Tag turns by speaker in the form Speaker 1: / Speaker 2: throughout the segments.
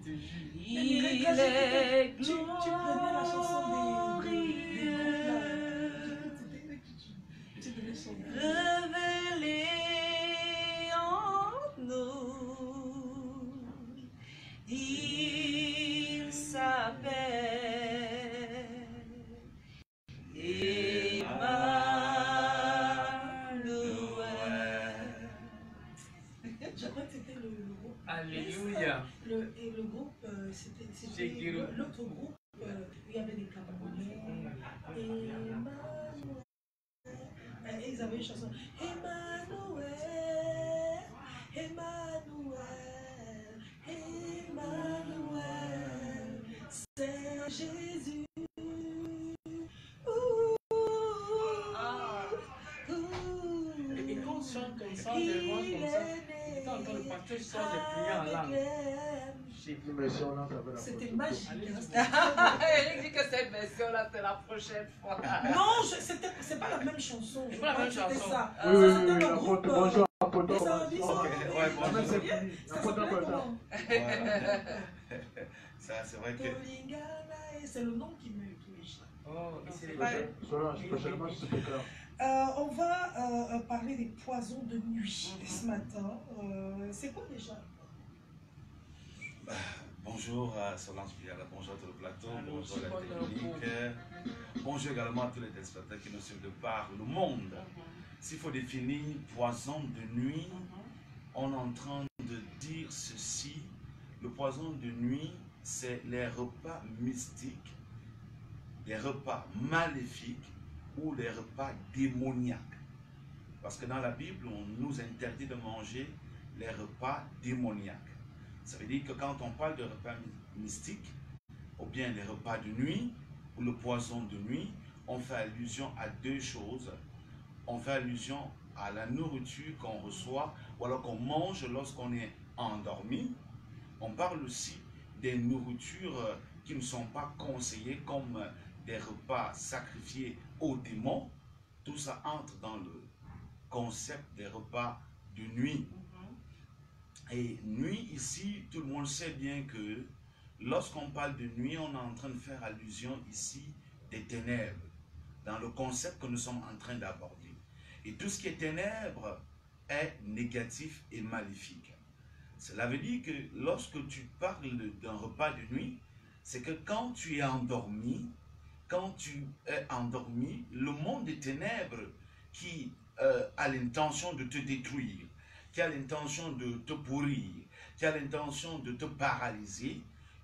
Speaker 1: te jure.
Speaker 2: Il est
Speaker 3: tu prenais la chanson des tu devais chanter.
Speaker 2: révélé en nous, il s'appelle Emmanuel.
Speaker 3: Je crois que c'était le groupe.
Speaker 1: Alléluia.
Speaker 3: Et le groupe, c'était
Speaker 1: Shekiro.
Speaker 3: l'autre groupe. Il y avait des Camerounais. Emmanuel. Et ils avaient une chanson. Emmanuel, Emmanuel, Emmanuel, c'est Jésus.
Speaker 1: Et quand on chante comme ça, des voix comme ça, de temps en temps, le pasteur sort des prières en langue.
Speaker 3: C'était magique.
Speaker 2: Elle dit que cette version-là, c'est la prochaine fois.
Speaker 3: Non, c'est pas la même chanson.
Speaker 1: C'est pas la même chanson.
Speaker 3: Ça.
Speaker 4: Oui, oui,
Speaker 3: C'était
Speaker 4: oui,
Speaker 3: le groupe.
Speaker 4: bonjour,
Speaker 5: Ça, c'est vrai que.
Speaker 3: C'est le nom qui m'échappe.
Speaker 1: Oh, et c'est
Speaker 3: On va parler des poisons de nuit ce matin. C'est quoi déjà?
Speaker 5: Bonjour à Solange Biala, bonjour à tout le plateau, bonjour à la technique, bonjour également à tous les téléspectateurs qui nous suivent de par le monde. S'il faut définir poison de nuit, on est en train de dire ceci: le poison de nuit, c'est les repas mystiques, les repas maléfiques ou les repas démoniaques. Parce que dans la Bible, on nous interdit de manger les repas démoniaques. Ça veut dire que quand on parle de repas mystiques, ou bien les repas de nuit, ou le poison de nuit, on fait allusion à deux choses. On fait allusion à la nourriture qu'on reçoit, ou alors qu'on mange lorsqu'on est endormi. On parle aussi des nourritures qui ne sont pas conseillées, comme des repas sacrifiés aux démons. Tout ça entre dans le concept des repas de nuit. Et nuit, ici, tout le monde sait bien que lorsqu'on parle de nuit, on est en train de faire allusion ici des ténèbres, dans le concept que nous sommes en train d'aborder. Et tout ce qui est ténèbres est négatif et maléfique. Cela veut dire que lorsque tu parles d'un repas de nuit, c'est que quand tu es endormi, le monde des ténèbres qui a l'intention de te détruire, qui a l'intention de te pourrir, qui a l'intention de te paralyser,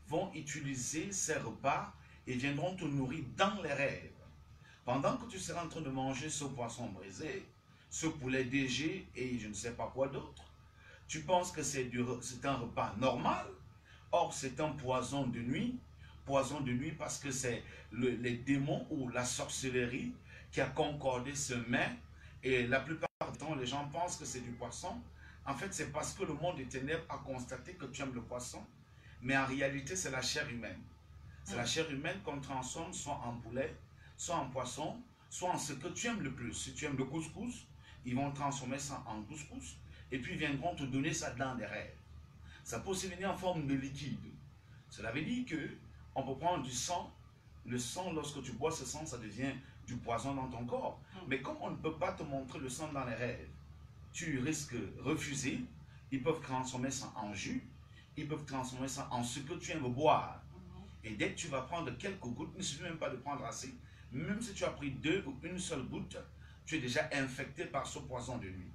Speaker 5: vont utiliser ces repas et viendront te nourrir dans les rêves. Pendant que tu seras en train de manger ce poisson brisé, ce poulet DG et je ne sais pas quoi d'autre, tu penses que c'est un repas normal. Or, c'est un poison de nuit parce que c'est les démons ou la sorcellerie qui a concordé ce mets. Et la plupart du temps, les gens pensent que c'est du poisson. En fait, c'est parce que le monde des ténèbres a constaté que tu aimes le poisson. Mais en réalité, c'est la chair humaine. C'est la chair humaine qu'on transforme soit en poulet, soit en poisson, soit en ce que tu aimes le plus. Si tu aimes le couscous, ils vont transformer ça en couscous. Et puis, ils viendront te donner ça dans des rêves. Ça peut aussi venir en forme de liquide. Cela veut dire qu'on peut prendre du sang. Le sang, lorsque tu bois ce sang, ça devient du poison dans ton corps. Mais comme on ne peut pas te montrer le sang dans les rêves, tu risques de refuser. Ils peuvent transformer ça en jus. Ils peuvent transformer ça en ce que tu aimes boire. Et dès que tu vas prendre quelques gouttes, il ne suffit même pas de prendre assez. Même si tu as pris 2 ou une seule goutte, tu es déjà infecté par ce poison de nuit.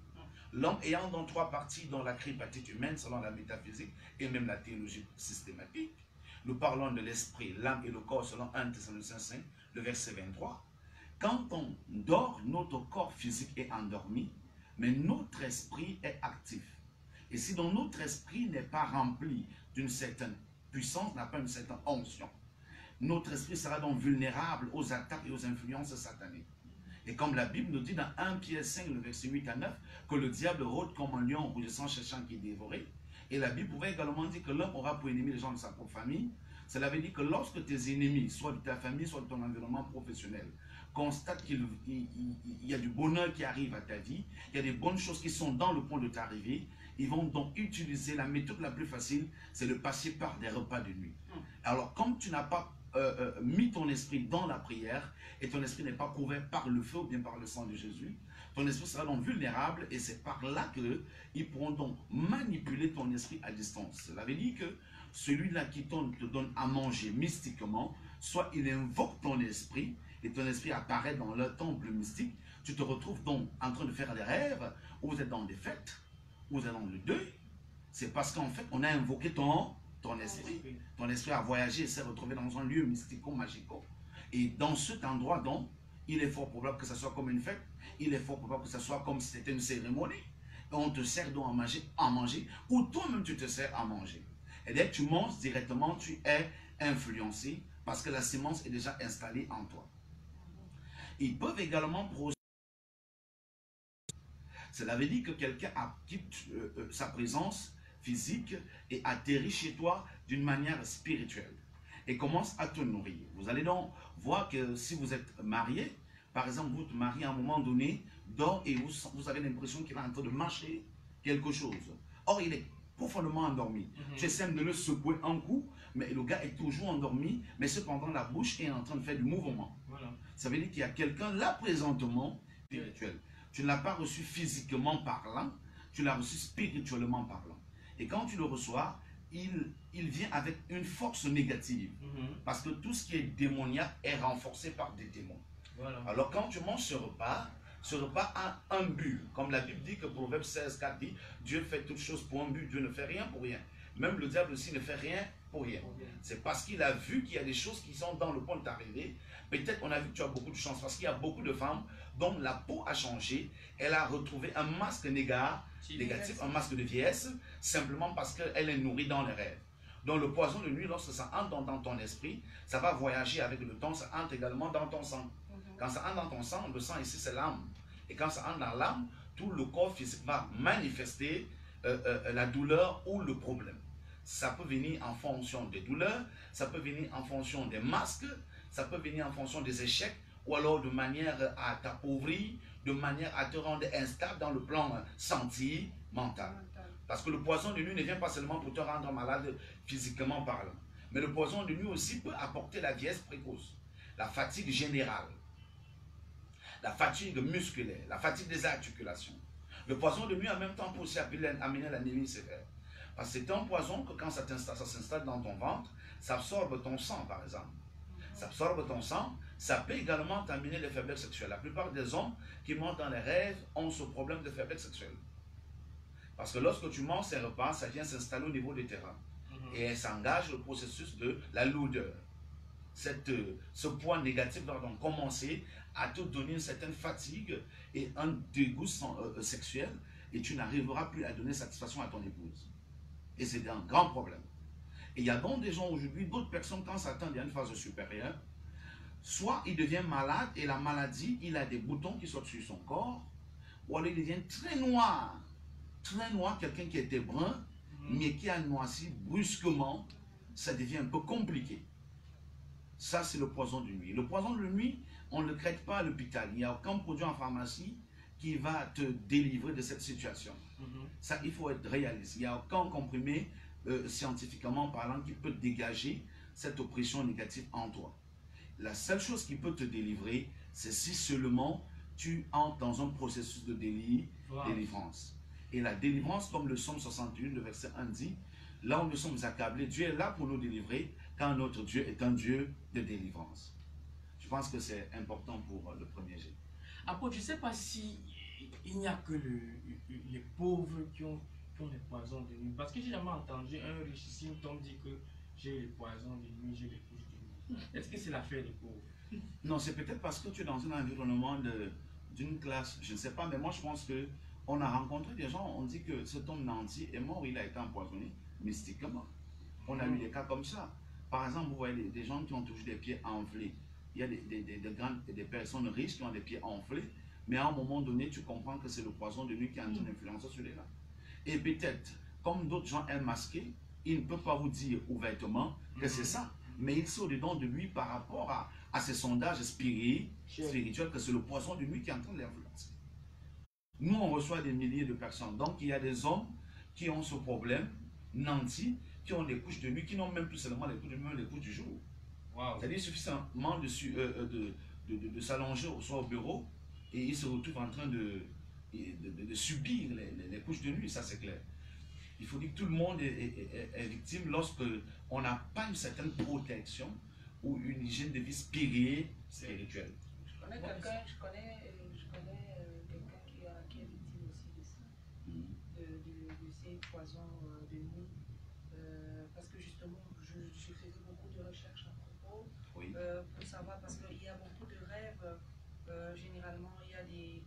Speaker 5: L'homme ayant dans 3 parties, dont la crépatite humaine, selon la métaphysique et même la théologie systématique, nous parlons de l'esprit, l'âme et le corps, selon 1 Thessaloniciens 5, le verset 23. Quand on dort, notre corps physique est endormi, mais notre esprit est actif. Et si donc notre esprit n'est pas rempli d'une certaine puissance, n'a pas une certaine onction, notre esprit sera donc vulnérable aux attaques et aux influences sataniques. Et comme la Bible nous dit dans 1 Pierre 5, le verset 8 à 9, que le diable rôde comme un lion rugissant cherchant qui est dévoré. Et la Bible pouvait également dire que l'homme aura pour ennemi les gens de sa propre famille. Cela veut dire que lorsque tes ennemis, soit de ta famille, soit de ton environnement professionnel, constatent qu'il y a du bonheur qui arrive à ta vie, il y a des bonnes choses qui sont dans le point de t'arriver, ils vont donc utiliser la méthode la plus facile, c'est de passer par des repas de nuit. Alors, comme tu n'as pas mis ton esprit dans la prière, et ton esprit n'est pas couvert par le feu ou bien par le sang de Jésus, ton esprit sera donc vulnérable, et c'est par là qu'ils pourront donc manipuler ton esprit à distance. Cela veut dire que celui-là qui te donne à manger mystiquement, soit il invoque ton esprit, et ton esprit apparaît dans le temple mystique, tu te retrouves donc en train de faire des rêves, ou vous êtes dans des fêtes, ou vous êtes dans le deuil. C'est parce qu'en fait, on a invoqué ton esprit. Ton esprit a voyagé et s'est retrouvé dans un lieu mystico-magico. Et dans cet endroit, donc, il est fort probable que ce soit comme une fête, il est fort probable que ce soit comme si c'était une cérémonie. Et on te sert donc à manger, ou toi-même tu te sers à manger. Et dès que tu manges directement, tu es influencé parce que la sémence est déjà installée en toi. Ils peuvent également procéder. Cela veut dire que quelqu'un quitte sa présence physique et atterrit chez toi d'une manière spirituelle et commence à te nourrir. Vous allez donc voir que si vous êtes marié, par exemple, vous te mariez à un moment donné, dort et vous avez l'impression qu'il est en train de mâcher quelque chose. Or, il est profondément endormi. Tu essaies de le secouer un coup, mais le gars est toujours endormi, mais cependant la bouche est en train de faire du mouvement. Voilà. Ça veut dire qu'il y a quelqu'un là présentement, spirituel. Tu ne l'as pas reçu physiquement parlant, tu l'as reçu spirituellement parlant. Et quand tu le reçois, il vient avec une force négative. Parce que tout ce qui est démoniaque est renforcé par des démons. Voilà. Alors quand tu manges ce repas a un but. Comme la Bible dit que Proverbe 16,4 dit, Dieu fait toutes choses pour un but, Dieu ne fait rien pour rien. Même le diable aussi ne fait rien pour rien. C'est parce qu'il a vu qu'il y a des choses qui sont dans le point de t'arriver. Peut-être qu'on a vu que tu as beaucoup de chance, parce qu'il y a beaucoup de femmes dont la peau a changé, elle a retrouvé un masque négatif, un masque de vieillesse, simplement parce qu'elle est nourrie dans les rêves. Donc le poison de nuit, lorsque ça entre dans ton esprit, ça va voyager avec le temps, ça entre également dans ton sang. Quand ça entre dans ton sang, le sang ici c'est l'âme. Et quand ça entre dans l'âme, tout le corps physique va manifester la douleur ou le problème. Ça peut venir en fonction des douleurs, ça peut venir en fonction des masques, ça peut venir en fonction des échecs, ou alors de manière à t'appauvrir, de manière à te rendre instable dans le plan sentimental. Parce que le poison de nuit ne vient pas seulement pour te rendre malade physiquement parlant, mais le poison de nuit aussi peut apporter la vieillesse précoce, la fatigue générale, la fatigue musculaire, la fatigue des articulations. Le poison de nuit en même temps peut aussi amener l'anémie sévère. Parce que c'est un poison que quand ça s'installe dans ton ventre, ça absorbe ton sang par exemple. Ça absorbe ton sang, ça peut également t'amener les faiblesses sexuelles. La plupart des hommes qui montent dans les rêves ont ce problème de faiblesse sexuelle. Parce que lorsque tu manges ces repas, ça vient s'installer au niveau des terrains. Et ça engage le processus de la lourdeur. Ce point négatif va donc commencer à te donner une certaine fatigue et un dégoût sexuel, et tu n'arriveras plus à donner satisfaction à ton épouse. Et c'est un grand problème. Et il y a donc des gens aujourd'hui, d'autres personnes, quand ça atteint une phase supérieure, soit il devient malade et la maladie, il a des boutons qui sortent sur son corps, ou alors il devient très noir, quelqu'un qui était brun, mais qui a noirci brusquement, ça devient un peu compliqué. Ça, c'est le poison de nuit. Le poison de nuit, on ne le traite pas à l'hôpital. Il n'y a aucun produit en pharmacie qui va te délivrer de cette situation. Ça, il faut être réaliste. Il n'y a aucun comprimé scientifiquement parlant qui peut dégager cette oppression négative en toi. La seule chose qui peut te délivrer, c'est si seulement tu entres dans un processus de délivrance. Et la délivrance, comme le psaume 61, le verset 1 dit, là où nous sommes accablés, Dieu est là pour nous délivrer, car notre Dieu est un Dieu de délivrance. Je pense que c'est important pour le premier jet.
Speaker 1: Apôtre, je ne sais pas si il n'y a que les pauvres qui ont les poisons de nuit. Parce que j'ai jamais entendu un richissime qui dit que j'ai les poisons de nuit, j'ai les couches de nuit. Est-ce que c'est l'affaire des pauvres?
Speaker 5: Non, c'est peut-être parce que tu es dans un environnement d'une classe, je ne sais pas, mais moi je pense que on a rencontré des gens, on dit que cet homme nanti est mort, il a été empoisonné mystiquement. On a eu des cas comme ça. Par exemple, vous voyez des gens qui ont toujours des pieds enflés. Il y a des personnes riches qui ont des pieds enflés, mais à un moment donné, tu comprends que c'est le poison de nuit qui a une influence sur les là. Et peut-être, comme d'autres gens aiment masquer, ils ne peuvent pas vous dire ouvertement que c'est ça. mais il sait au-dedans de lui par rapport à ces sondages spirituels que c'est le poison de nuit qui est en train de l'influencer. Nous, on reçoit des milliers de personnes. Donc, il y a des hommes qui ont ce problème, nantis, qui ont des couches de nuit, qui n'ont même plus seulement les couches de nuit, mais les couches du jour.
Speaker 1: Wow.
Speaker 5: C'est-à-dire suffisamment de s'allonger au soir au bureau et ils se retrouvent en train de subir les couches de nuit, ça c'est clair. Il faut dire que tout le monde est victime lorsque on n'a pas une certaine protection ou une hygiène de vie spirituelle.
Speaker 2: Je connais quelqu'un qui est victime aussi de ça, de ces poisons de nuit. Parce que justement, je faisais beaucoup de recherches à propos pour savoir, parce qu'il y a beaucoup de rêves. Généralement, il y a des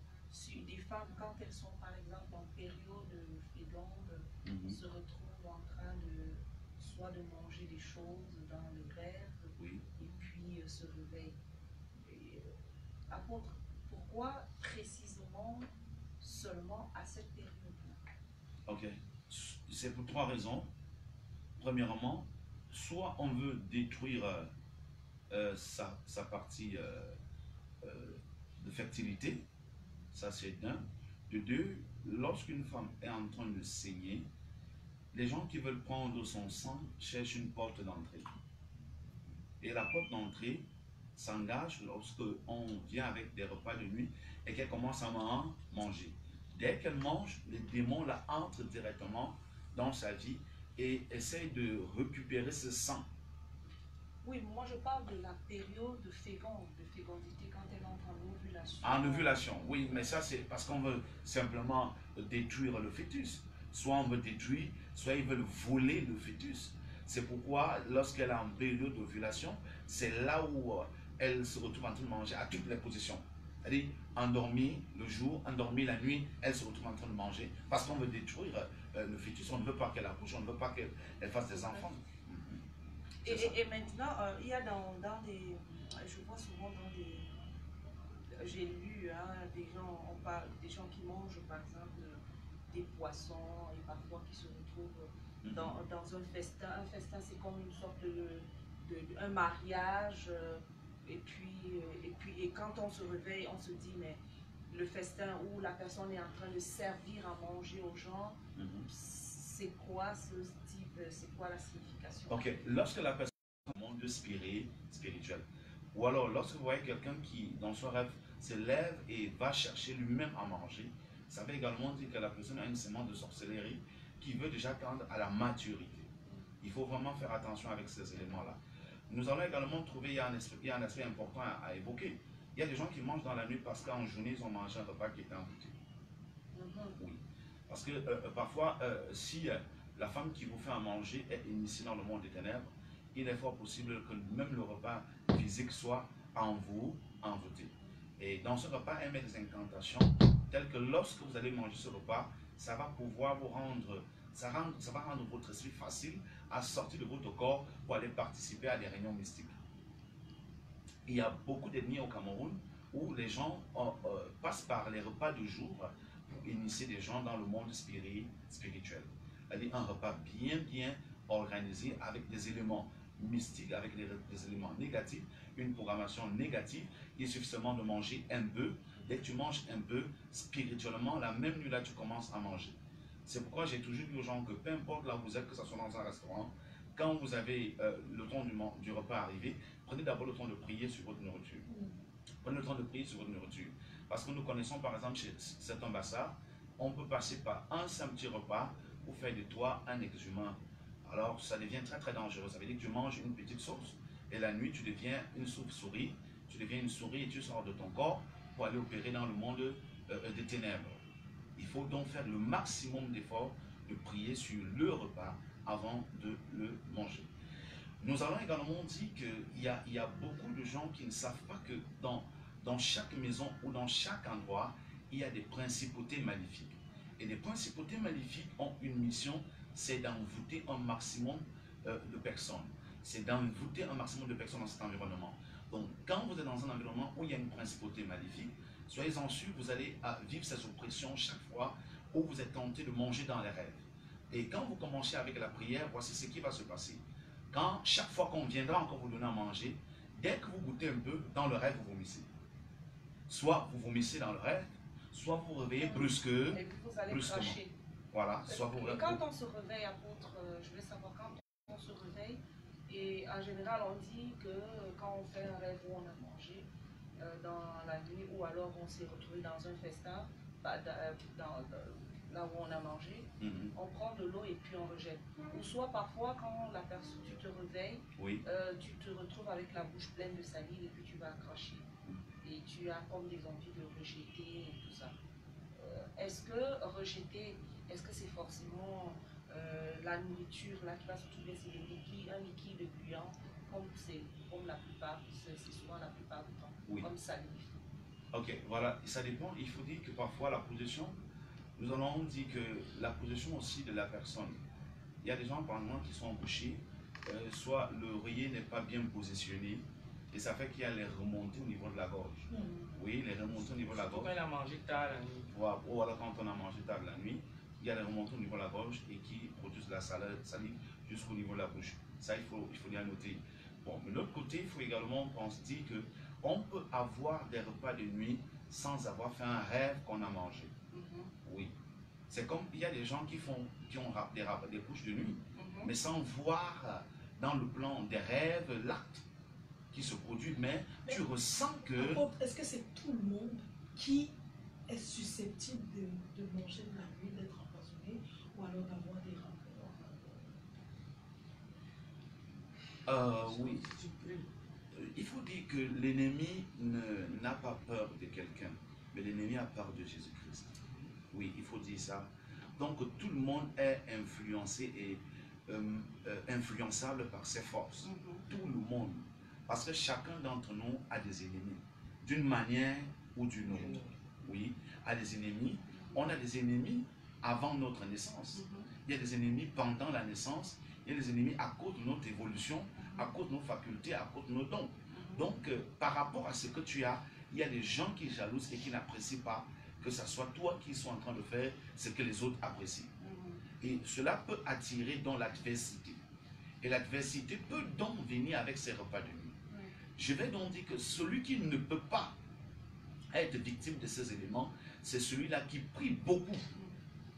Speaker 2: femmes, quand elles sont par exemple en période féconde, se retrouvent en train soit de manger des choses dans les rêves, et puis se réveillent. Apôtre, pourquoi précisément seulement à cette période-là?
Speaker 5: Ok, c'est pour 3 raisons. Premièrement, soit on veut détruire sa partie de fertilité, ça c'est d'un. De deux, lorsqu'une femme est en train de saigner, les gens qui veulent prendre son sang cherchent une porte d'entrée. Et la porte d'entrée s'engage lorsque on vient avec des repas de nuit et qu'elle commence à manger. Dès qu'elle mange, les démons la entrent directement dans sa vie et essayent de récupérer ce sang.
Speaker 2: Oui, moi je parle de la période de fécondité, quand elle entre en ovulation.
Speaker 5: En ovulation, oui, mais ça c'est parce qu'on veut simplement détruire le fœtus. Soit on veut détruire, soit ils veulent voler le fœtus. C'est pourquoi lorsqu'elle est en période d'ovulation, c'est là où elle se retrouve en train de manger à toutes les positions. C'est-à-dire endormie le jour, endormie la nuit, elle se retrouve en train de manger parce qu'on veut détruire le fœtus. On ne veut pas qu'elle accouche, on ne veut pas qu'elle fasse des enfants.
Speaker 2: Et maintenant, il y a dans des... Je vois souvent dans des... J'ai lu, des gens, on parle, des gens qui mangent par exemple des poissons et parfois qui se retrouvent dans un festin. Un festin, c'est comme une sorte un mariage. Et quand on se réveille, on se dit, mais le festin où la personne est en train de servir à manger aux gens, c'est quoi ce type, c'est quoi la signification?
Speaker 5: Ok, lorsque la personne est dans le monde spirituel, ou alors lorsque vous voyez quelqu'un qui, dans son rêve, se lève et va chercher lui-même à manger, ça veut également dire que la personne a une semence de sorcellerie qui veut déjà tendre à la maturité. Il faut vraiment faire attention avec ces éléments-là. Nous allons également trouver, il y a un aspect important à évoquer. Il y a des gens qui mangent dans la nuit parce qu'en journée, ils ont mangé un repas qui était embouté. Oui. Parce que parfois, si la femme qui vous fait à manger est initiée dans le monde des ténèbres, il est fort possible que même le repas physique soit envoûté. Et dans ce repas, elle met des incantations telles que lorsque vous allez manger ce repas, ça va pouvoir vous rendre, ça va rendre votre esprit facile à sortir de votre corps pour aller participer à des réunions mystiques. Il y a beaucoup d'ethnies au Cameroun où les gens passent par les repas du jour pour initier des gens dans le monde spirituel. C'est-à-dire un repas bien organisé avec des éléments mystiques, avec des éléments négatifs, une programmation négative. Il suffit seulement de manger un peu. Dès que tu manges un peu, spirituellement, la même nuit là, tu commences à manger. C'est pourquoi j'ai toujours dit aux gens que peu importe là où vous êtes, que ce soit dans un restaurant, quand vous avez le temps du repas arrivé, prenez d'abord le temps de prier sur votre nourriture. Prenez le temps de prier sur votre nourriture. Parce que nous connaissons par exemple chez certains ambassades, on peut passer par un simple petit repas pour faire de toi un ex-humain. Alors ça devient très dangereux. Ça veut dire que tu manges une petite sauce et la nuit tu deviens une souris. Tu deviens une souris et tu sors de ton corps pour aller opérer dans le monde des ténèbres. Il faut donc faire le maximum d'efforts de prier sur le repas avant de le manger. Nous allons également dire qu'il y a beaucoup de gens qui ne savent pas que dans chaque maison ou dans chaque endroit, il y a des principautés maléfiques. Et les principautés maléfiques ont une mission, c'est d'envoûter un maximum de personnes. C'est d'envoûter un maximum de personnes dans cet environnement. Donc, quand vous êtes dans un environnement où il y a une principauté maléfique, soyez-en sûrs, vous allez vivre ces oppressions chaque fois où vous êtes tenté de manger dans les rêves. Et quand vous commencez avec la prière, voici ce qui va se passer. quand chaque fois qu'on viendra encore vous donner à manger, dès que vous goûtez un peu, dans le rêve, vous vomissez. Soit vous vomissez dans le rêve, soit vous vous réveillez
Speaker 2: Et puis vous allez
Speaker 5: brusquement.
Speaker 2: cracher.
Speaker 5: Voilà, soit vous
Speaker 2: Et quand on se réveille, apôtre, je voulais savoir quand on se réveille, et en général on dit que quand on fait un rêve où on a mangé dans la nuit, ou alors on s'est retrouvé dans un festin, là où on a mangé, on prend de l'eau et puis on rejette. Ou soit parfois quand la personne, tu te réveilles, tu te retrouves avec la bouche pleine de salive et puis tu vas cracher. Et tu as comme des envies de rejeter et tout ça. Est-ce que rejeter, est-ce que c'est forcément la nourriture là qui va se trouver, c'est un liquide gluant, comme la plupart, c'est souvent la plupart du temps, comme salive.
Speaker 5: Ok, voilà, ça dépend. Il faut dire que parfois la position, nous allons dire que la position aussi de la personne. Il y a des gens par exemple qui sont embouchés, soit l'oreiller n'est pas bien positionné, et ça fait qu'il y a les remontées au niveau de la gorge. Oui, les remontées au niveau de la gorge.
Speaker 1: Quand il a mangé tard la nuit.
Speaker 5: Voilà, quand on a mangé tard la nuit, il y a les remontées au niveau de la gorge et qui produisent la salive jusqu'au niveau de la bouche. Ça, il faut bien noter. Bon, mais de l'autre côté, il faut également penser qu'on peut avoir des repas de nuit sans avoir fait un rêve qu'on a mangé. Oui. C'est comme, il y a des gens qui ont des couches de nuit, mais sans voir dans le plan des rêves l'acte qui se produit, mais tu ressens que...
Speaker 3: Est-ce que c'est tout le monde qui est susceptible de manger de la nuit, d'être empoisonné, ou alors d'avoir des rapports?
Speaker 5: Oui. Il faut dire que l'ennemi n'a pas peur de quelqu'un, mais l'ennemi a peur de Jésus-Christ. Oui, il faut dire ça. Donc tout le monde est influencé et influençable par ses forces. Tout le monde. Parce que chacun d'entre nous a des ennemis, d'une manière ou d'une autre. Oui, a des ennemis. On a des ennemis avant notre naissance. Il y a des ennemis pendant la naissance. Il y a des ennemis à cause de notre évolution, à cause de nos facultés, à cause de nos dons. Donc, par rapport à ce que tu as, il y a des gens qui jalousent et qui n'apprécient pas que ce soit toi qui sois en train de faire ce que les autres apprécient. Et cela peut attirer dans l'adversité. Et l'adversité peut donc venir avec ses repas de nuit. Je vais donc dire que celui qui ne peut pas être victime de ces éléments, c'est celui-là qui prie beaucoup,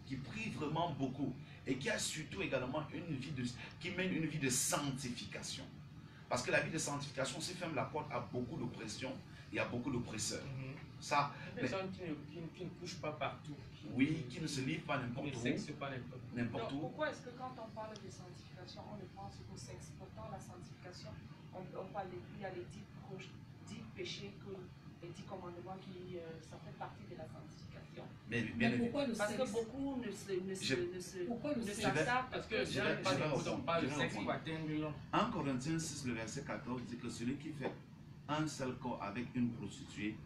Speaker 5: qui prie vraiment beaucoup, et qui a surtout également qui mène une vie de sanctification. Parce que la vie de sanctification, c'est ferme la porte à beaucoup d'oppression et à beaucoup d'oppresseurs. Ça,
Speaker 1: des personnes qui ne couchent pas partout.
Speaker 5: Qui ne se livrent pas n'importe où. N'importe où.
Speaker 2: Pourquoi est-ce que quand on parle de sanctification, on ne pense qu'au sexe? Pourtant, la sanctification, on parle il y a les 10 péchés, les 10 commandements ça fait partie de la sanctification.
Speaker 5: Mais bien
Speaker 3: pourquoi le
Speaker 2: Parce
Speaker 3: sexe?
Speaker 2: que beaucoup ne
Speaker 1: savent. Parce que on parle de sexe pour atteindre l'homme.
Speaker 5: 1 Corinthiens 6, le verset 14 dit que celui qui fait un seul corps avec une prostituée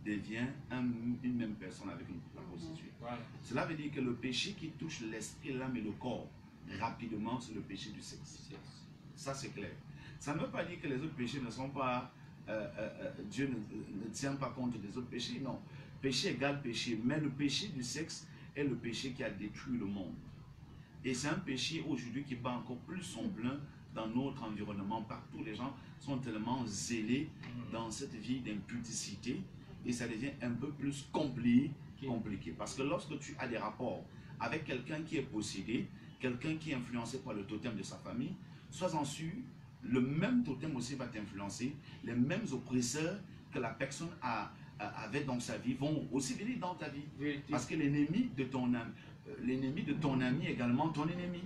Speaker 5: devient une même personne avec une prostituée. Voilà. Cela veut dire que le péché qui touche l'esprit, l'âme et le corps rapidement, c'est le péché du sexe. Ça, c'est clair. Ça ne veut pas dire que les autres péchés ne sont pas... Dieu ne tient pas compte des autres péchés, non. Péché égale péché, mais le péché du sexe est le péché qui a détruit le monde. Et c'est un péché aujourd'hui qui bat encore plus son plein dans notre environnement. Partout, les gens sont tellement zélés dans cette vie d'impudicité et ça devient un peu plus compliqué. Parce que lorsque tu as des rapports avec quelqu'un qui est possédé, quelqu'un qui est influencé par le totem de sa famille, sois-en sûr, le même totem aussi va t'influencer, les mêmes oppresseurs que la personne avait dans sa vie vont aussi venir dans ta vie. Parce que l'ennemi de ton ami est également ton ennemi.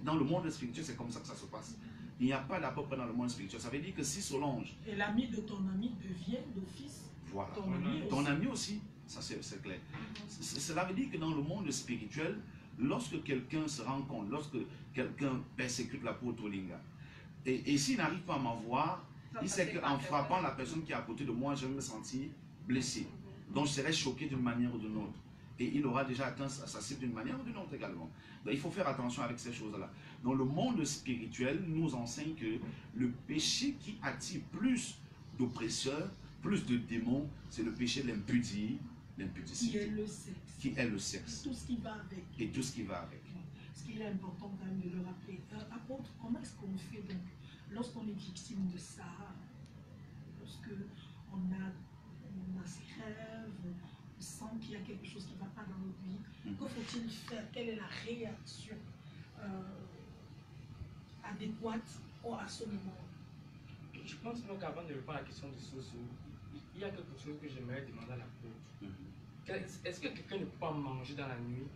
Speaker 5: Dans le monde spirituel, c'est comme ça que ça se passe. Il n'y a pas d'à peu près dans le monde spirituel. Ça veut dire que si Solange...
Speaker 3: Et l'ami de ton ami devient d'office
Speaker 5: voilà.
Speaker 3: ton
Speaker 5: ami aussi. Ça, c'est clair. Cela veut dire que dans le monde spirituel, lorsque quelqu'un se rend compte, lorsque quelqu'un persécute l'apôtre Olinga, et s'il n'arrive pas à m'avoir, il sait qu'en frappant la personne qui est à côté de moi, je vais me sentir blessé. Donc je serai choqué d'une manière ou d'une autre. Et il aura déjà atteint sa cible d'une manière ou d'une autre également. Donc il faut faire attention avec ces choses-là. Dans le monde spirituel, nous enseigne que le péché qui attire plus d'oppresseurs, plus de démons, c'est le péché de l'impudicité.
Speaker 3: Qui est le sexe.
Speaker 5: Qui est le sexe.
Speaker 3: Et tout ce qui va avec.
Speaker 5: Et tout ce qui va avec.
Speaker 3: Parce qu'il est important quand même de le rappeler. Apôtre, comment est-ce qu'on fait donc lorsqu'on est victime de ça, lorsque on a ses rêves, on sent qu'il y a quelque chose qui ne va pas dans notre vie, que faut-il faire? Quelle est la réaction adéquate à ce moment?
Speaker 1: Je pense donc qu'avant de répondre à la question de Soso, il y a quelque chose que j'aimerais demander à l'apôtre. Est-ce que quelqu'un ne peut pas manger dans la nuit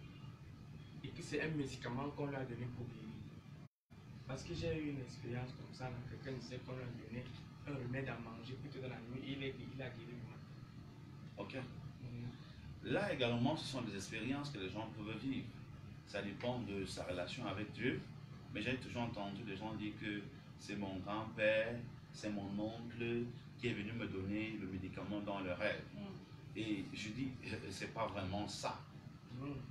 Speaker 1: et que c'est un médicament qu'on lui a donné pour guérir? Parce que j'ai eu une expérience comme ça, quelqu'un disait qu'on lui a donné un remède à manger plutôt dans la nuit et il a guéri le matin.
Speaker 5: Ok. Là également, ce sont des expériences que les gens peuvent vivre. Ça dépend de sa relation avec Dieu. Mais j'ai toujours entendu des gens dire que c'est mon grand-père, c'est mon oncle qui est venu me donner le médicament dans le rêve. Et je dis, c'est pas vraiment ça.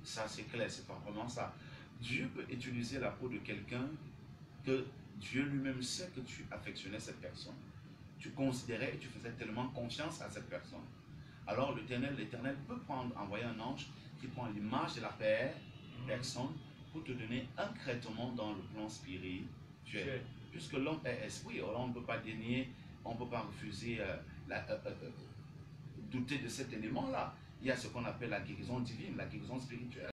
Speaker 5: Ça c'est clair, c'est pas vraiment ça. Dieu peut utiliser la peau de quelqu'un que Dieu lui-même sait que tu affectionnais cette personne. Tu considérais et tu faisais tellement confiance à cette personne. Alors l'Éternel peut envoyer un ange qui prend l'image de la personne pour te donner un traitement dans le plan spirituel. Puisque l'homme est esprit, alors on ne peut pas dénier, on ne peut pas refuser, douter de cet élément-là. Il y a ce qu'on appelle la guérison divine, la guérison spirituelle.